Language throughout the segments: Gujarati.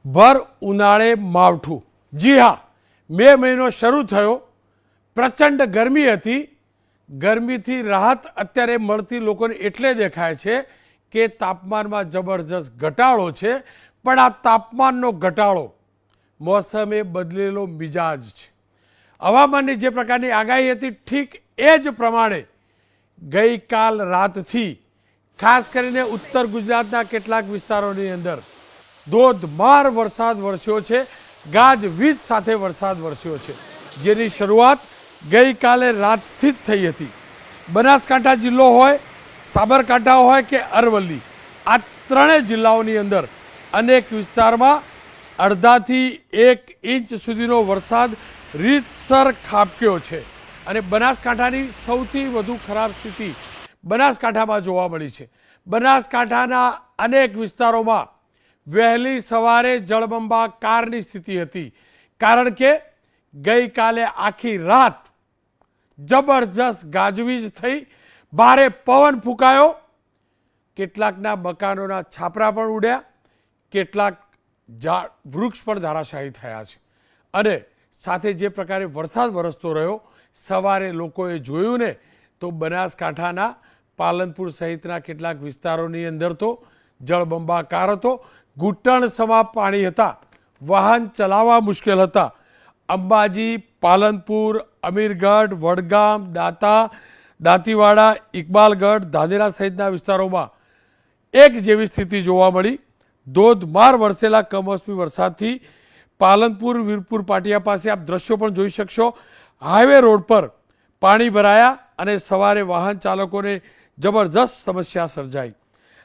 ભર ઉનાળે માવઠું। જી હા, મે મહિનો શરૂ થયો, પ્રચંડ ગરમી હતી। ગરમીથી રાહત અત્યારે મળતી લોકોને એટલે દેખાય છે કે તાપમાનમાં જબરજસ્ત ઘટાડો છે, પણ આ તાપમાનનો ઘટાડો મોસમે બદલેલો મિજાજ છે। હવામાનની જે પ્રકારની આગાહી હતી ઠીક એ જ પ્રમાણે ગઈકાલ રાતથી ખાસ કરીને ઉત્તર ગુજરાતના કેટલાક વિસ્તારોની અંદર ધોધમાર વરસાદ વરસ્યો છે, ગાજવીજ સાથે વરસાદ વરસ્યો છે, જેની શરૂઆત ગઈકાલે રાતથી જ થઈ હતી। બનાસકાંઠા જિલ્લો હોય, સાબરકાંઠા હોય કે અરવલ્લી, આ ત્રણેય જિલ્લાઓની અંદર અનેક વિસ્તારમાં અડધાથી 1 ઇંચ સુધીનો વરસાદ રીતસર ખાબક્યો છે। અને બનાસકાંઠાની સૌથી વધુ ખરાબ સ્થિતિ બનાસકાંઠામાં જોવા મળી છે। બનાસકાંઠાના અનેક વિસ્તારોમાં વહેલી સવારે જળબંબાકારની સ્થિતિ હતી, કારણ કે ગઈકાલે આખી રાત જબરજસ્ત ગાજવીજ થઈ, ભારે પવન ફૂંકાયો, કેટલાકના મકાનોના છાપરા પણ ઉડ્યા, કેટલાક વૃક્ષ પણ ધરાશાયી થયા છે। અને સાથે જે પ્રકારે વરસાદ વરસતો રહ્યો, સવારે લોકોએ જોયું ને તો બનાસકાંઠાના પાલનપુર સહિતના કેટલાક વિસ્તારોની અંદર તો જળબંબાકાર હતો, ઘૂંટણસમા પાણી હતા, વાહન ચલાવવા મુશ્કેલ હતા। અંબાજી, પાલનપુર, અમીરગઢ, વડગામ, દાંતીવાડા, ઇકબાલગઢ, ધાનેરા સહિતના વિસ્તારોમાં એક જેવી સ્થિતિ જોવા મળી। ધોધમાર વરસેલા કમોસમી વરસાદથી પાલનપુર વીરપુર પાટિયા પાસે આપ દ્રશ્યો પણ જોઈ શકશો, હાઈવે રોડ પર પાણી ભરાયા અને સવારે વાહન ચાલકોને જબરજસ્ત સમસ્યા સર્જાઈ।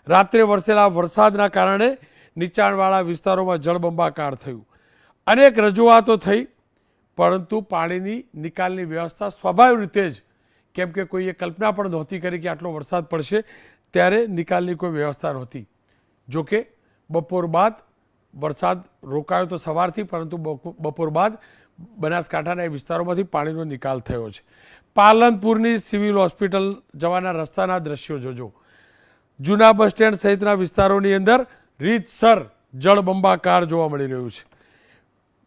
રાત્રે વરસેલા વરસાદના કારણે નીચાણવાળા વિસ્તારોમાં જળબંબાકાર થયું, અનેક રજૂઆતો થઈ, પરંતુ પાણીની નિકાલની વ્યવસ્થા સ્વાભાવિક રીતે જ, કેમ કે કોઈએ કલ્પના પણ નહોતી કરી કે આટલો વરસાદ પડશે, ત્યારે નિકાલની કોઈ વ્યવસ્થા નહોતી। જોકે બપોર બાદ વરસાદ રોકાયો તો સવારથી, પરંતુ બપોર બાદ બનાસકાંઠાના એ વિસ્તારોમાંથી પાણીનો નિકાલ થયો છે। પાલનપુરની સિવિલ હોસ્પિટલ જવાના રસ્તાના દ્રશ્યો જોજો, જૂના બસ સ્ટેન્ડ સહિતના વિસ્તારોની અંદર રીતસર જળબંબાકાર જોવા મળી રહ્યું છે।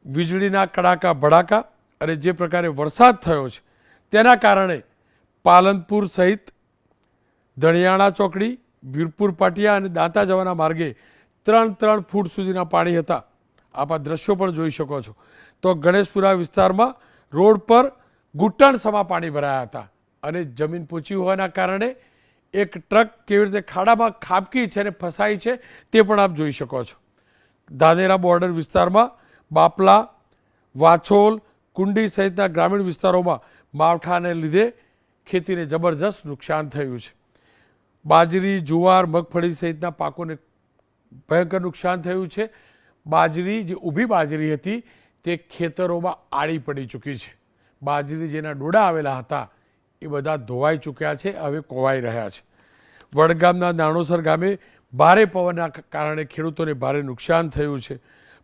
વીજળીના કડાકા ભડાકા અને જે પ્રકારે વરસાદ થયો છે તેના કારણે પાલનપુર સહિત ધણિયાણા ચોકડી, વીરપુર પાટિયા અને દાંતા જવાના માર્ગે 3 ફૂટ સુધીના પાણી હતા। આપ આ દ્રશ્યો પણ જોઈ શકો છો। તો ગણેશપુરા વિસ્તારમાં રોડ પર ઘૂંટણસમા પાણી ભરાયા હતા અને જમીન પહોંચી હોવાના કારણે એક ટ્રક કેવી રીતે ખાડામાં ખાબકી છે અને ફસાઈ છે તે પણ આપ જોઈ શકો છો। ધાનેરા બોર્ડર વિસ્તારમાં બાપલા, વાછોલ, કુંડી સહિતના ગ્રામીણ વિસ્તારોમાં માવઠાને લીધે ખેતીને જબરજસ્ત નુકસાન થયું છે। બાજરી, જુવાર, મગફળી સહિતના પાકોને ભયંકર નુકસાન થયું છે। બાજરી, જે ઊભી બાજરી હતી તે ખેતરોમાં આડી પડી ચૂકી છે। બાજરી જેના ડોડા આવેલા હતા એ બધા ધોવાઈ ચૂક્યા છે, હવે કોવાઈ રહ્યા છે। વડગામના નાણોસર ગામે ભારે પવનના કારણે ખેડૂતોને ભારે નુકસાન થયું છે।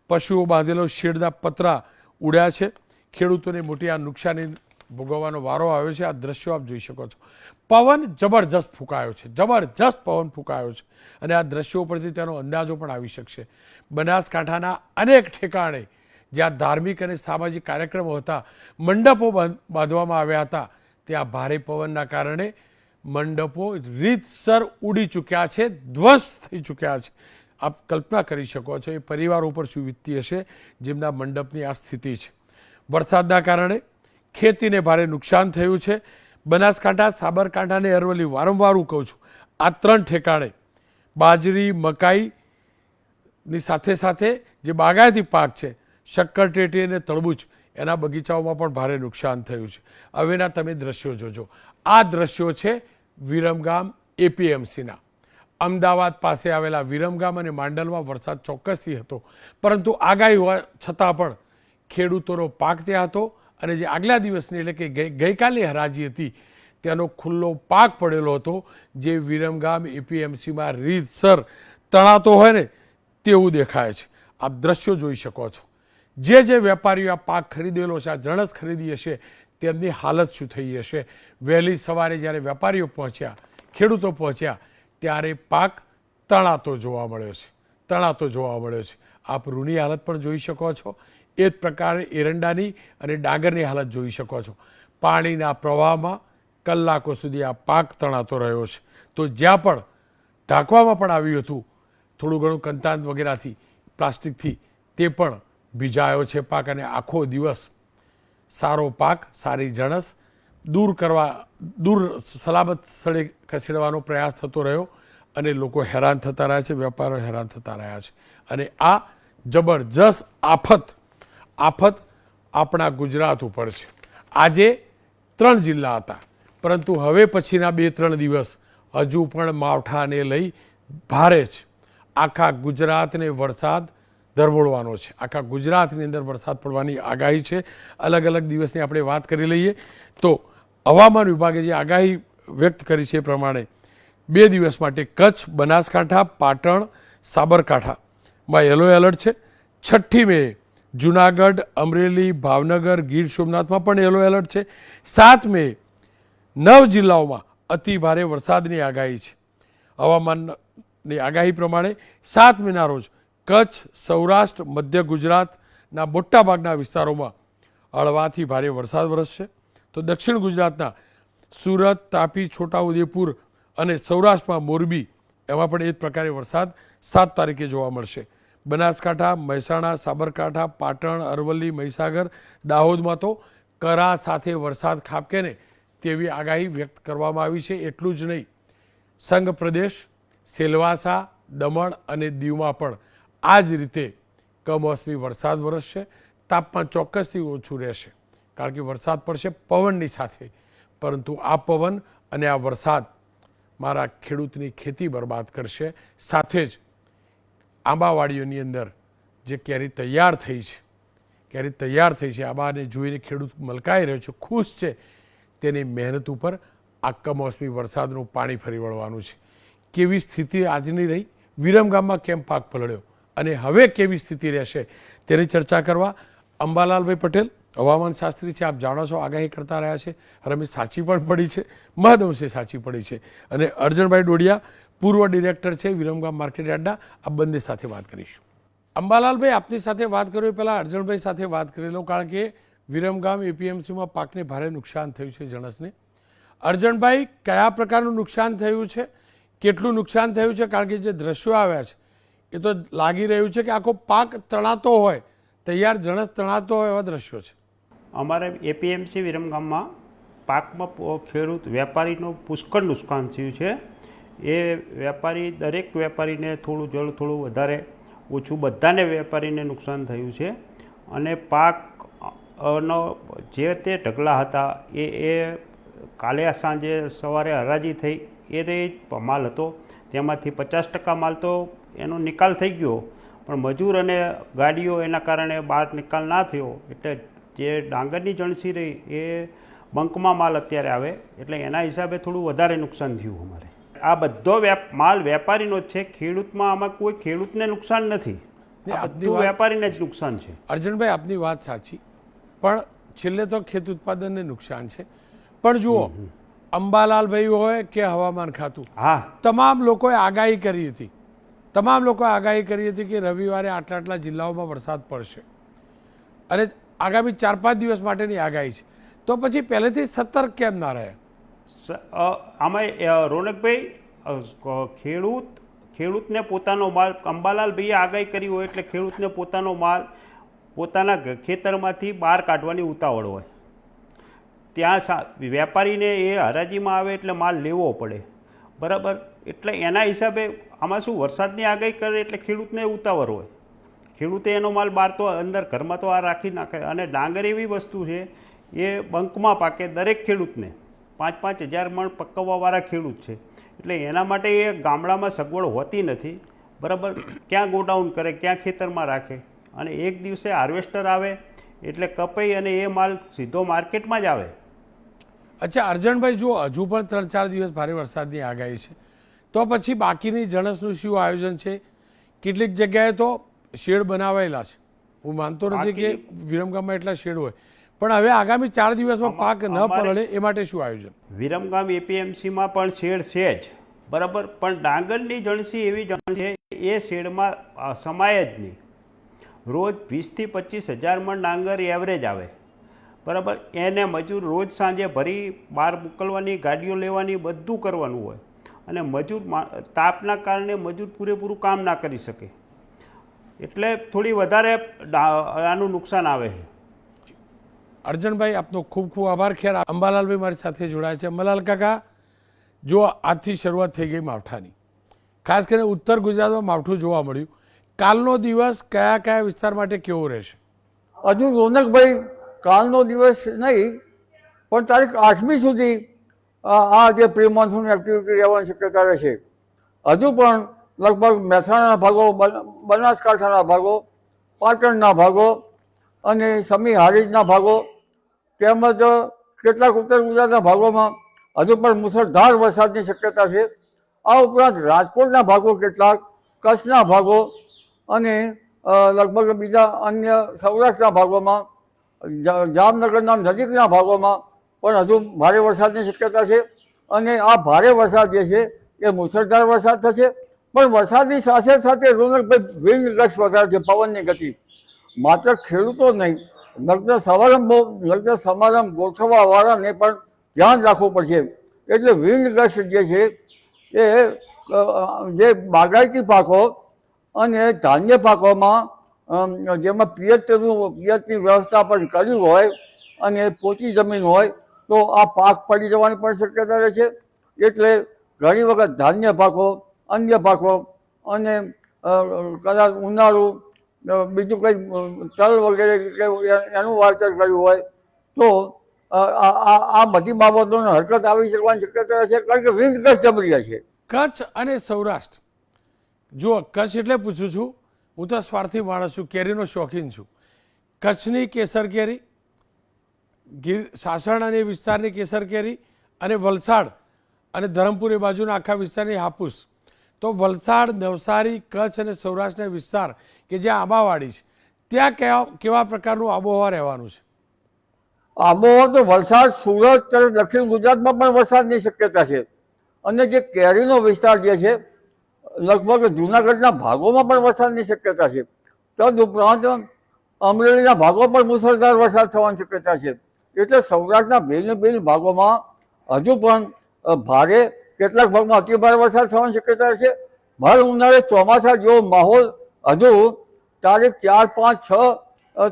પશુઓ બાંધેલો શેડના પતરા ઉડ્યા છે, ખેડૂતોને મોટી આ નુકસાની ભોગવવાનો વારો આવ્યો છે। આ દ્રશ્યો આપ જોઈ શકો છો। પવન જબરજસ્ત ફૂંકાયો છે, જબરજસ્ત પવન ફૂંકાયો છે અને આ દ્રશ્યો પરથી તેનો અંદાજો પણ આવી શકશે। બનાસકાંઠાના અનેક ઠેકાણે જ્યાં ધાર્મિક અને સામાજિક કાર્યક્રમો હતા, મંડપો બાંધવામાં આવ્યા હતા, ત્યાં ભારે પવનના કારણે મંડપો રીતસર ઉડી ચૂક્યા છે, ધ્વસ્ત થઈ ચૂક્યા છે। આપ કલ્પના કરી શકો છો એ પરિવારો ઉપર શું વીતતી હશે જેમના મંડપની આ સ્થિતિ છે। વરસાદના કારણે ખેતીને ભારે નુકસાન થયું છે। બનાસકાંઠા, સાબરકાંઠા અને અરવલ્લી, વારંવાર હું કહું છું, આ 3 ઠેકાણે બાજરી, મકાઈની સાથે સાથે જે બાગાયતી પાક છે, શક્કરટેટી અને તરબૂચ, એના બગીચાઓમાં પણ ભારે નુકસાન થયું છે। હવેના તમે દ્રશ્યો જોજો, આ દ્રશ્યો છે વિરમગામ એપીએમસીના। અમદાવાદ પાસે આવેલા વિરમગામ અને માંડલમાં વરસાદ ચોક્કસથી હતો, પરંતુ આગાહી હોવા છતાં પણ ખેડૂતોનો પાક ત્યાં હતો અને જે આગલા દિવસની એટલે કે ગઈકાલની હરાજી હતી તેનો ખુલ્લો પાક પડેલો હતો, જે વિરમગામ એપીએમસીમાં રીતસર તણાતો હોય ને તેવું દેખાય છે। આપ દ્રશ્યો જોઈ શકો છો। જે વેપારીઓ આ પાક ખરીદેલો છે, આ જણસ ખરીદી હશે, તેમની હાલત શું થઈ હશે। વહેલી સવારે જ્યારે વેપારીઓ પહોંચ્યા, ખેડૂતો પહોંચ્યા, ત્યારે પાક તણાતો જોવા મળ્યો છે। આપ રૂની હાલત પણ જોઈ શકો છો. એ જ પ્રકારે એરંડાની અને ડાંગરની હાલત જોઈ શકો છો. પાણીના પ્રવાહમાં કલાકો સુધી આ પાક તણાતો રહ્યો છે. તો જ્યાં પણ ઢાંકવામાં પણ આવ્યું હતું થોડું ઘણું કંતાંત વગેરેથી પ્લાસ્ટિકથી, તે પણ ભીજાયો છે પાક. અને આખો દિવસ સારો પાક, સારી જણસ દૂર સલામત સ્થળે ખસેડવાનો પ્રયાસ થતો રહ્યો અને લોકો હેરાન થતા રહ્યા છે, વેપારીઓ હેરાન થતા રહ્યા છે. અને આ જબરજસ્ત આફત આપણા ગુજરાત ઉપર છે. આજે 3 જિલ્લા હતા, પરંતુ હવે પછીના 2-3 દિવસ હજુ પણ માવઠાને લઈ ભારે છે. આખા ગુજરાતને વરસાદ ધરમોડવાનો છે. આખા ગુજરાતની અંદર વરસાદ પડવાની આગાહી છે. અલગ અલગ દિવસની આપણે વાત કરી લઈએ તો હવામાન વિભાગે જે આગાહી વ્યક્ત કરી છે એ પ્રમાણે 2 દિવસ માટે કચ્છ, બનાસકાંઠા, પાટણ, સાબરકાંઠામાં યલો એલર્ટ છે. 6ઠી મે જુનાગઢ, અમરેલી, ભાવનગર, ગીર સોમનાથમાં પણ યલો એલર્ટ છે. 7 મે 9 જિલ્લાઓમાં અતિ ભારે વરસાદની આગાહી છે. હવામાનની આગાહી પ્રમાણે 7 મેના રોજ કચ્છ, સૌરાષ્ટ્ર, મધ્ય ગુજરાતના મોટાભાગના વિસ્તારોમાં હળવાથી ભારે વરસાદ વરસશે. તો દક્ષિણ ગુજરાતના સુરત, તાપી, છોટાઉદેપુર અને સૌરાષ્ટ્રમાં મોરબી, એમાં પણ એ જ પ્રકારે વરસાદ 7 તારીખે જોવા મળશે. બનાસકાંઠા, મહેસાણા, સાબરકાંઠા, પાટણ, અરવલ્લી, મહીસાગર, દાહોદમાં તો કરા સાથે વરસાદ ખાબકે ને તેવી આગાહી વ્યક્ત કરવામાં આવી છે. એટલું જ નહીં, સંઘ પ્રદેશ, સેલવાસા, દમણ અને દીવમાં પણ આ જ રીતે કમોસમી વરસાદ વરસશે. તાપમાન ચોક્કસથી ઓછું રહેશે, કારણ કે વરસાદ પડશે પવનની સાથે. પરંતુ આ પવન અને આ વરસાદ મારા ખેડૂતની ખેતી બરબાદ કરશે. સાથે જ આંબાવાડીઓની અંદર જે કેરી તૈયાર થઈ છે, આંબાને જોઈને ખેડૂત મલકાઈ રહ્યો છે, ખુશ છે. તેની મહેનત ઉપર આ કમોસમી વરસાદનું પાણી ફરી વળવાનું છે. કેવી સ્થિતિ આજની રહી, વિરમગામમાં કેમ પાક પલળ્યો અને હવે કેવી સ્થિતિ રહેશે, તેની ચર્ચા કરવા અંબાલાલભાઈ પટેલ હવામાન શાસ્ત્રી છે. આપ જાણો છો, આગાહી કરતા રહ્યા છે. રમેશ, સાચી પણ પડી છે, મહદઅંશે સાચી પડી છે. અને અર્જણભાઈ ડોડિયા પૂર્વ ડિરેક્ટર છે વિરમગામ માર્કેટ યાર્ડના. આ બંને સાથે વાત કરીશું. અંબાલાલભાઈ, આપની સાથે વાત કરું પહેલાં અર્જણભાઈ સાથે વાત કરી લઉં, કારણ કે વિરમગામ એપીએમસીમાં પાકને ભારે નુકસાન થયું છે જણસને. અર્જણભાઈ, કયા પ્રકારનું નુકસાન થયું છે, કેટલું નુકસાન થયું છે? કારણ કે જે દ્રશ્યો આવ્યા છે એ તો લાગી રહ્યું છે કે આખો પાક તણાતો હોય, તૈયાર જણસ તણાતો હોય એવા દ્રશ્યો છે. અમારે એપીએમસી વિરમગામમાં પાકમાં ખેડૂત વેપારીનું પુષ્કળ નુકસાન થયું છે. એ વેપારી, દરેક વેપારીને થોડું જળ, થોડું વધારે ઓછું, બધાને વેપારીને નુકસાન થયું છે. અને પાકનો જે તે ઢગલા હતા એ કાલે સાંજે સવારે હરાજી થઈ, એ માલ હતો, તેમાંથી 50% માલ તો એનો નિકાલ થઈ ગયો, પણ મજૂર અને ગાડીઓ એના કારણે બહાર નિકાલ ના થયો. એટલે જે ડાંગરની જણસી રહી એ બંકમાં માલ અત્યારે આવે, એટલે એના હિસાબે થોડું વધારે નુકસાન થયું અમારે. આ બધો માલ વેપારીનો જ છે. ખેડૂતમાં આમાં કોઈ ખેડૂતને નુકસાન નથી, બધું વેપારીને જ નુકસાન છે. અર્જણભાઈ, આપની વાત સાચી, પણ છેલ્લે તો ખેત ઉત્પાદનને નુકસાન છે. પણ જુઓ, અંબાલાલભાઈ હોય કે હવામાન ખાતું, તમામ લોકોએ આગાહી કરી હતી, કે રવિવારે આટલા જિલ્લાઓમાં વરસાદ પડશે અને આગામી 4-5 દિવસ માટેની આગાહી છે. તો પછી પહેલેથી સતર્ક કેમ ના રહે? આમાં રોનકભાઈ, ખેડૂતને પોતાનો માલ, અંબાલાલભાઈએ આગાહી કરી હોય એટલે ખેડૂતને પોતાનો માલ પોતાના ખેતરમાંથી બહાર કાઢવાની ઉતાવળ હોય. ત્યાં વેપારીને એ હરાજીમાં આવે એટલે માલ લેવો પડે, બરાબર. એટલે એના હિસાબે આમાં શું, વરસાદની આગાહી કરે એટલે ખેડૂતને ઉતાવળ હોય, ખેડૂતે એનો માલ બહાર તો અંદર ઘરમાં તો આ રાખી નાખે. અને ડાંગર એવી વસ્તુ છે એ બંકમાં પાકે. દરેક ખેડૂતને 5-5 હજાર મણ પકવવાવાળા ખેડૂત છે, એટલે એના માટે એ ગામડામાં સગવડ હોતી નથી, બરાબર. ક્યાં ગોડાઉન કરે, ક્યાં ખેતરમાં રાખે. અને એક દિવસે હાર્વેસ્ટર આવે એટલે કપાઈ અને એ માલ સીધો માર્કેટમાં જ આવે. અચ્છા અર્જણભાઈ, જુઓ, હજુ પણ 3-4 દિવસ ભારે વરસાદની આગાહી છે, તો પછી બાકીની જણસનું શું આયોજન છે? કેટલીક જગ્યાએ તો શેડ બનાવાયેલા છે. હું માનતો નથી કે વિરમગામમાં એટલા શેડ હોય, પણ હવે આગામી 4 દિવસમાં પાક ન પલળે એ માટે શું આયોજન? વિરમગામ એપીએમસીમાં પણ શેડ છે જ, બરાબર. પણ ડાંગરની જણસી એવી જણ છે એ શેડમાં સમાય જ નહીં. રોજ 20,000 થી 25,000 મણ ડાંગર એવરેજ આવે, બરાબર. એને મજૂર રોજ સાંજે ભરી બહાર મોકલવાની, ગાડીઓ લેવાની, બધું કરવાનું હોય, અને મજૂર તાપના કારણે મજૂર પૂરેપૂરું કામ ના કરી શકે, એટલે થોડી વધારે આનું નુકસાન આવે છે. અર્જનભાઈ, આપનો ખૂબ ખૂબ આભાર. ખેર, અંબાલાલભાઈ મારી સાથે જોડાયા છે. અંબાલાલ કાકા, જો આજથી શરૂઆત થઈ ગઈ માવઠાની, ખાસ કરીને ઉત્તર ગુજરાતમાં માવઠું જોવા મળ્યું, કાલનો દિવસ કયા કયા વિસ્તાર માટે કેવો રહેશે? હજુ રોનકભાઈ, કાલનો દિવસ નહીં પણ તારીખ 8મી સુધી આ જે પ્રી મોન્સૂન એક્ટિવિટી રહેવાની શક્યતા રહેશે. હજુ પણ લગભગ મહેસાણાના ભાગો, બનાસકાંઠાના ભાગો, પાટણના ભાગો અને સમી હારીજના ભાગો તેમજ કેટલાક ઉત્તર ગુજરાતના ભાગોમાં હજુ પણ મુસળધાર વરસાદની શક્યતા છે. આ ઉપરાંત રાજકોટના ભાગો કેટલાક, કચ્છના ભાગો અને લગભગ બીજા અન્ય સૌરાષ્ટ્રના ભાગોમાં, જામનગરના નજીકના ભાગોમાં પણ હજુ ભારે વરસાદની શક્યતા છે. અને આ ભારે વરસાદ જે છે એ મુસળધાર વરસાદ થશે. પણ વરસાદની સાથે સાથે રોનકભાઈ વિન્ડ ગસ્ટ વધારે છે, પવનની ગતિ. માત્ર ખેડૂતો નહીં, લગ્ન સમારંભ ગોઠવવાવાળાને પણ ધ્યાન રાખવું પડશે. એટલે વિન્ડ ગસ્ટ જે છે એ જે બાગાયતી પાકો અને ધાન્ય પાકોમાં જેમાં પિયતની વ્યવસ્થા પણ કર્યું હોય અને પોચી જમીન હોય તો આ પાક પડી જવાની પણ શક્યતા રહે છે. એટલે ઘણી વખત ધાન્ય પાકો, અન્ય પાકો અને કદાચ ઉનાળુ બીજું કંઈ તલ વગેરે કે એનું વાવેતર કર્યું હોય તો આ બધી બાબતોને હરકત આવી શકવાની શક્યતા રહે છે, કારણ કે વિન્ડ ગસ્ટ જબરી છે. કચ્છ અને સૌરાષ્ટ્ર, જો કચ્છ એટલે પૂછું છું, હું તો સ્વાર્થી માણસ છું, કેરીનો શોખીન છું. કચ્છની કેસર કેરી, ગીર સાસણ અને વિસ્તારની કેસર કેરી, અને વલસાડ અને ધરમપુર એ બાજુના આખા વિસ્તારની હાપુસ. તો વલસાડ, નવસારી, કચ્છ અને સૌરાષ્ટ્રના વિસ્તાર કે જ્યાં આંબાવાડી છે, ત્યાં કેવા પ્રકારનું આબોહવા રહેવાનું છે? આબોહવા તો વલસાડ, સુરત તરફ દક્ષિણ ગુજરાતમાં પણ વરસાદની શક્યતા છે. અને જે કેરીનો વિસ્તાર જે છે લગભગ જૂનાગઢના ભાગોમાં પણ વરસાદની શક્યતા છે. તદુપરાંત અમરેલીના ભાગો પર મુસળધાર વરસાદ થવાની શક્યતા છે. એટલે સૌરાષ્ટ્રના ભિન્ન ભાગોમાં હજુ પણ ભારે, કેટલાક ભાગમાં અતિભારે વરસાદ થવાની શક્યતા છે. ભર ઉનાળે ચોમાસા જેવો માહોલ હજુ તારીખ 4, 5, 6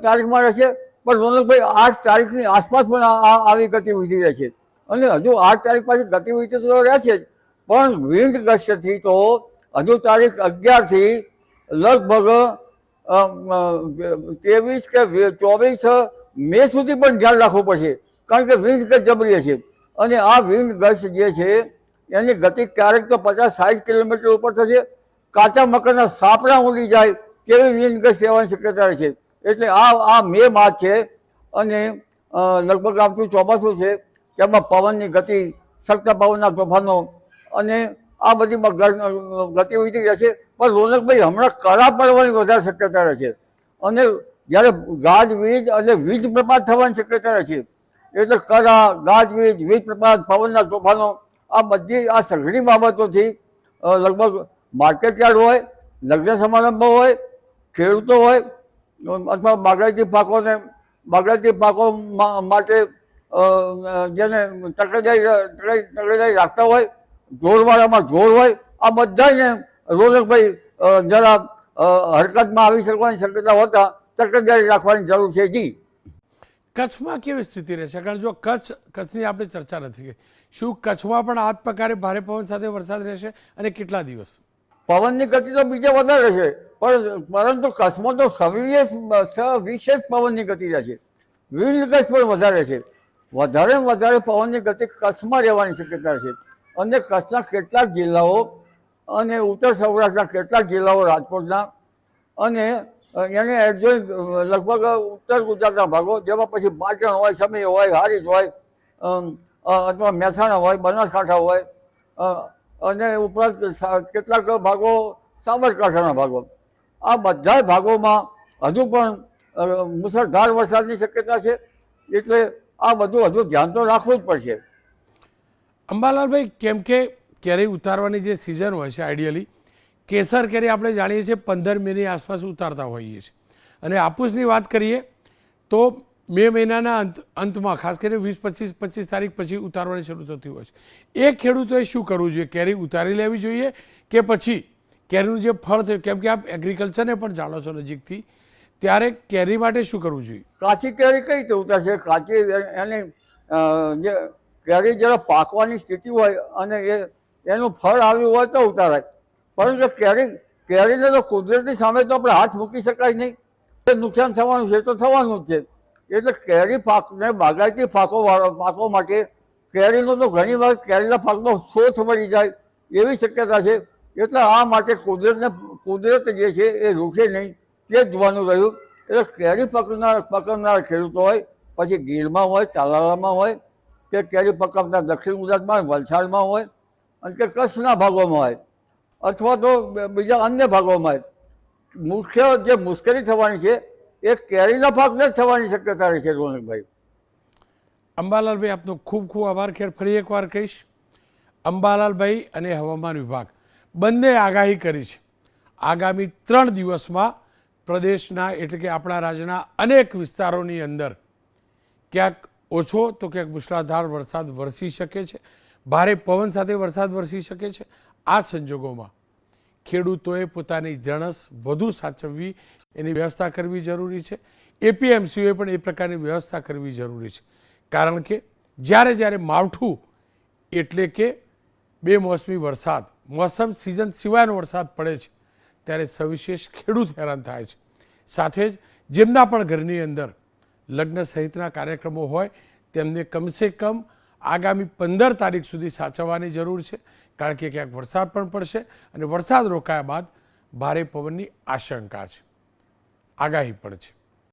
તારીખમાં રહેશે. પણ રોનકભાઈ 8 તારીખની આસપાસ પણ આવી ગતિવિધિ રહેશે. અને હજુ 8 તારીખ પાછી ગતિવિધિ તો રહે છે જ, પણ વિન્ડ ગસ્ટથી તો હજુ તારીખ 11થી લગભગ 23 કે 24 મે સુધી પણ ધ્યાન રાખવું પડશે, કારણ કે વિન્ડ ગસ્ટ જબરી છે. અને આ વિન્ડ ગસ્ટ જે છે એની ગતિ ક્યારેક તો 50-60 કિલોમીટર ઉપર થશે. કાચા મકાનના સાપડા ઉડી જાય તેવી વિન્ડ ગસ્ટ રહેવાની શક્યતા રહે છે. એટલે આ મે માસ છે અને લગભગ આવતું ચોમાસું છે, તેમાં પવનની ગતિ, સખત પવનના તોફાનો અને આ બધી ગતિવિધિ રહેશે. પણ રોનકભાઈ, હમણાં કરા પડવાની વધારે શક્યતા રહે છે. અને જ્યારે ગાજવીજ અને વીજ પ્રપાત થવાની શક્યતા રહે છે. એટલે કરા, ગાજવીજ, વીજ પ્રપાત, પવનના તોફાનો, આ બધી આ સઘળી બાબતોથી લગભગ માર્કેટયાર્ડ હોય, લગ્ન સમારંભ હોય, ખેડૂતો હોય અથવા બાગાયતી પાકો માટે જેને તકેદારી રાખતા હોય, જોરવાળામાં જોર હોય, આ બધાને રોનકભાઈ જરા હરકતમાં આવી શકવાની શક્યતા હોતા તકેદારી રાખવાની જરૂર છે. જી, કચ્છમાં કેવી સ્થિતિ રહેશે? કારણ જો કચ્છની આપણે ચર્ચા નથી કરી, શું કચ્છમાં પણ આ જ પ્રકારે ભારે પવન સાથે વરસાદ રહેશે અને કેટલા દિવસ? પવનની ગતિ તો બીજે વધારે છે, પરંતુ કચ્છમાં તો સવિશેષ પવનની ગતિ રહેશે. વિન્ડ ગસ્ટ પણ વધારે છે. વધારે પવનની ગતિ કચ્છમાં રહેવાની શક્યતા છે. અને કચ્છના કેટલાક જિલ્લાઓ અને ઉત્તર સૌરાષ્ટ્રના કેટલાક જિલ્લાઓ, રાજકોટના અને એને એડજોઈન્ટ લગભગ ઉત્તર ગુજરાતના ભાગો, જેમાં પછી પાટણ હોય, સમી હોય, હારીજ હોય અથવા મહેસાણા હોય, બનાસકાંઠા હોય અને ઉપરાંત કેટલાક ભાગો સાબરકાંઠાના ભાગો, આ બધા ભાગોમાં હજુ પણ મુસળધાર વરસાદની શક્યતા છે. એટલે આ બધું હજુ ધ્યાન તો રાખવું જ પડશે. અંબાલાલભાઈ, કેમ કે કેરી ઉતારવાની જે સિઝન હોય છે, આઈડિયલી કેસર કેરી આપણે જાણીએ છીએ 15 મેની આસપાસ ઉતારતા હોઈએ છીએ, અને હાપુસની વાત કરીએ તો મે મહિનાના અંતમાં ખાસ કરીને 20-25 તારીખ પછી ઉતારવાની શરૂ થતી હોય છે. એ ખેડૂતોએ શું કરવું જોઈએ? કેરી ઉતારી લેવી જોઈએ કે પછી કેરીનું જે ફળ થયું, કેમ કે આપ એગ્રીકલ્ચરને પણ જાણો છો નજીકથી, ત્યારે કેરી માટે શું કરવું જોઈએ? કાચી કેરી કઈ રીતે ઉતારશે? કાચી એની જે કેરી જરા પાકવાની સ્થિતિ હોય અને એનું ફળ આવ્યું હોય તો ઉતારાય, પરંતુ કેરીને તો કુદરતની સામે તો આપણે હાથ મૂકી શકાય નહીં. નુકસાન થવાનું છે તો થવાનું જ છે. એટલે કેરી પાકને બાગાયતી પાકો માટે કેરીનો તો ઘણી વાર કેરીના પાકનો શોથ મળી જાય એવી શક્યતા છે. એટલે આ માટે કુદરત જે છે એ રૂકે નહીં તે જ જોવાનું રહ્યું. એટલે કેરી પકડનાર ખેડૂતો હોય, પછી ગીરમાં હોય, તાલાળામાં હોય, કે કેરી પકડનાર દક્ષિણ ગુજરાતમાં, વલસાડમાં હોય, અને કે કચ્છના ભાગોમાં હોય, અથવા તો બીજા અન્ય ભાગોમાં હોય, મુખ્ય જે મુશ્કેલી થવાની છે એ કેરીના પાકને જ થવાની શક્યતા રહે છે. રોનકભાઈ, અંબાલાલભાઈ, આપનો ખૂબ ખૂબ આભાર. ખેર ફરી એકવાર કહીશ, અંબાલાલભાઈ અને હવામાન વિભાગ બંને આગાહી કરી છે આગામી 3 દિવસમાં પ્રદેશના એટલે કે આપણા રાજ્યના અનેક વિસ્તારોની અંદર ક્યાંક ઓછો તો ક્યાંક મુશળધાર વરસાદ વરસી શકે છે, ભારે પવન સાથે વરસાદ વરસી શકે છે. આ સંજોગોમાં ખેડૂતોએ પોતાની જણસ વધુ સાચવવી, એની વ્યવસ્થા કરવી જરૂરી છે. એપીએમસીઓએ પણ એ પ્રકારની વ્યવસ્થા કરવી જરૂરી છે, કારણ કે જ્યારે માવઠું એટલે કે બેમોસમી વરસાદ, મોસમ સિઝન સિવાયનો વરસાદ પડે છે ત્યારે સવિશેષ ખેડૂત હેરાન થાય છે. સાથે જ જેમના પણ ઘરની અંદર લગ્ન સહિતના કાર્યક્રમો હોય તેમને કમસે કમ આગામી 15 તારીખ સુધી સાચવવાની જરૂર છે, કારણ કે ક્યાંક વરસાદ પણ પડશે અને વરસાદ રોકાયા બાદ ભારે પવનની આશંકા છે, આગાહી પણ છે.